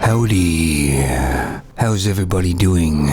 Howdy. How's everybody doing?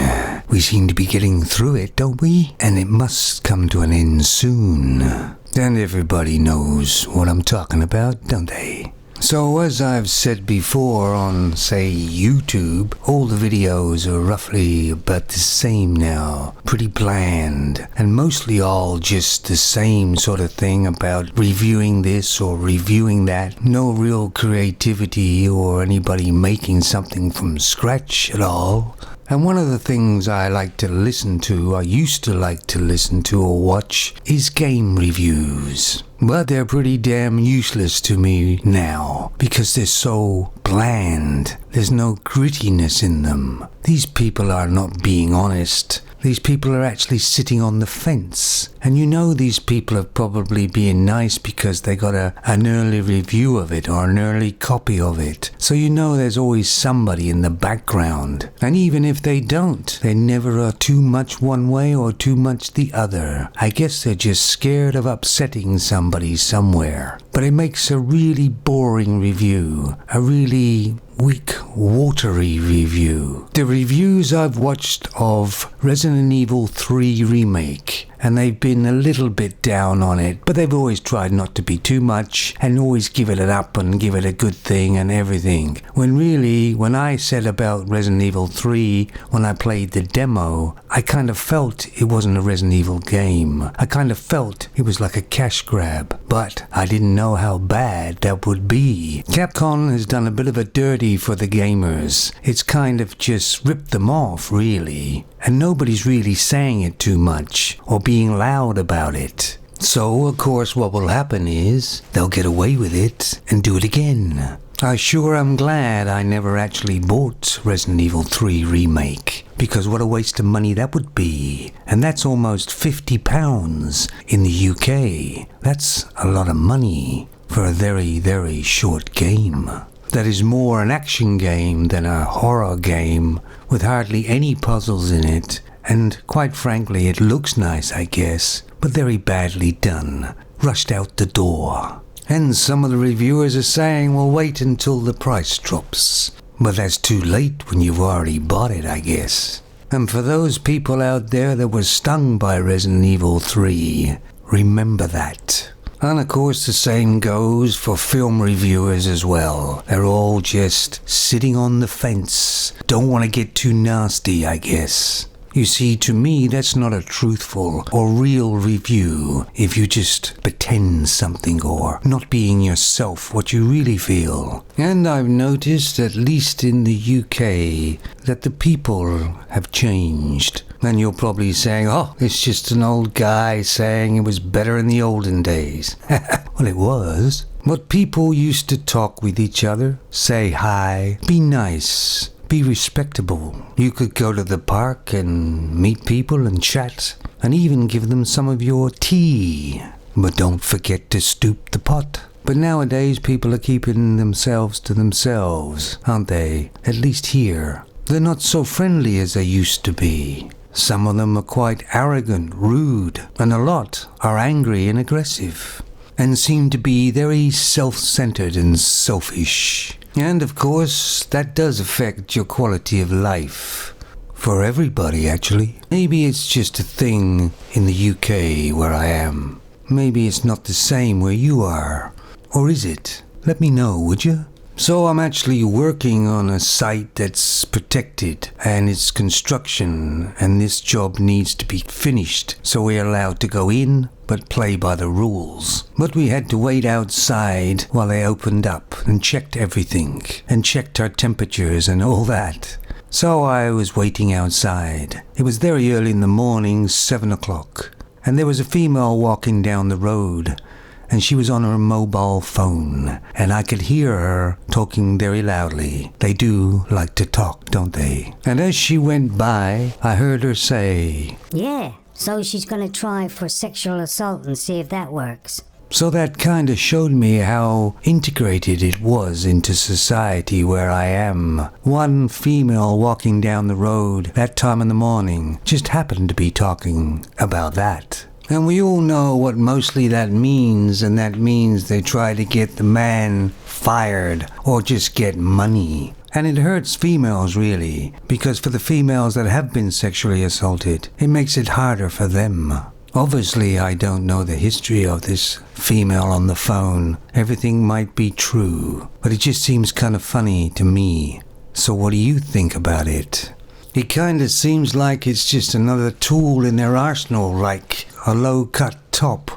We seem to be getting through it, don't we? And it must come to an end soon. And everybody knows what I'm talking about, don't they? So as I've said before on, say, YouTube, all the videos are roughly about the same now. Pretty bland. And mostly all just the same sort of thing about reviewing this or reviewing that. No real creativity or anybody making something from scratch at all. And one of the things I used to like to listen to or watch, is game reviews. But they're pretty damn useless to me now, because they're so bland. There's no grittiness in them. These people are not being honest. These people are actually sitting on the fence. And you know these people are probably being nice because they got an early review of it or an early copy of it. So you know there's always somebody in the background. And even if they don't, they never are too much one way or too much the other. I guess they're just scared of upsetting somebody somewhere. But it makes a really boring review. A really weak, watery review. The reviews I've watched of Resident Evil 3 Remake, and they've been a little bit down on it, but they've always tried not to be too much and always give it an up and give it a good thing and everything. When really, when I said about Resident Evil 3, when I played the demo, I kind of felt it wasn't a Resident Evil game. I kind of felt it was like a cash grab, but I didn't know how bad that would be. Capcom has done a bit of a dirty for the gamers. It's kind of just ripped them off, really. And nobody's really saying it too much or being loud about it. So, of course, what will happen is they'll get away with it and do it again. I sure am glad I never actually bought Resident Evil 3 Remake, because what a waste of money that would be. And that's almost £50 in the UK. That's a lot of money for a very, very short game. That is more an action game than a horror game, with hardly any puzzles in it, and quite frankly it looks nice, I guess, but very badly done, rushed out the door. And some of the reviewers are saying, well, wait until the price drops. But that's too late when you've already bought it, I guess. And for those people out there that were stung by Resident Evil 3, remember that. And of course the same goes for film reviewers as well. They're all just sitting on the fence. Don't want to get too nasty, I guess. You see, to me, that's not a truthful or real review if you just pretend something or not being yourself, what you really feel. And I've noticed, at least in the UK, that the people have changed. And you're probably saying, oh, it's just an old guy saying it was better in the olden days. Well, it was. But people used to talk with each other, say hi, be nice, be respectable. You could go to the park and meet people and chat, and even give them some of your tea. But don't forget to stoop the pot. But nowadays people are keeping themselves to themselves, aren't they? At least here. They're not so friendly as they used to be. Some of them are quite arrogant, rude, and a lot are angry and aggressive, and seem to be very self-centered and selfish. And of course, that does affect your quality of life. For everybody, actually. Maybe it's just a thing in the UK where I am. Maybe it's not the same where you are. Or is it? Let me know, would you? So I'm actually working on a site that's protected and it's construction, and this job needs to be finished so we're allowed to go in but play by the rules. But we had to wait outside while they opened up and checked everything and checked our temperatures and all that. So I was waiting outside. It was very early in the morning, 7 o'clock, and there was a female walking down the road. And she was on her mobile phone, and I could hear her talking very loudly. They do like to talk, don't they? And as she went by, I heard her say, "Yeah, so she's gonna try for sexual assault and see if that works." So that kind of showed me how integrated it was into society where I am. One female walking down the road that time in the morning just happened to be talking about that. And we all know what mostly that means, and that means they try to get the man fired or just get money. And it hurts females, really, because for the females that have been sexually assaulted, it makes it harder for them. Obviously, I don't know the history of this female on the phone. Everything might be true, but it just seems kind of funny to me. So what do you think about it? It kind of seems like it's just another tool in their arsenal, like a low-cut top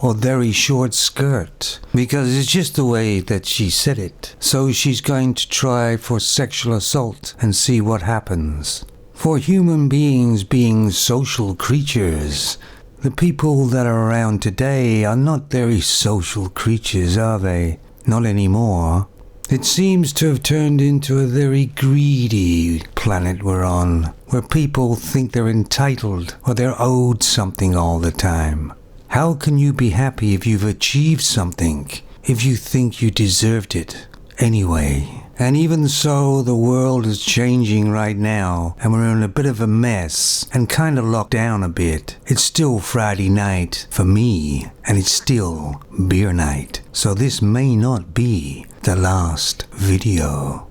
or very short skirt, because it's just the way that she said it. So she's going to try for sexual assault and see what happens. For human beings being social creatures, the people that are around today are not very social creatures, are they? Not anymore. It seems to have turned into a very greedy planet we're on, where people think they're entitled or they're owed something all the time. How can you be happy if you've achieved something, if you think you deserved it anyway? And even so, the world is changing right now, and we're in a bit of a mess and kind of locked down a bit. It's still Friday night for me, and it's still beer night. So this may not be the last video.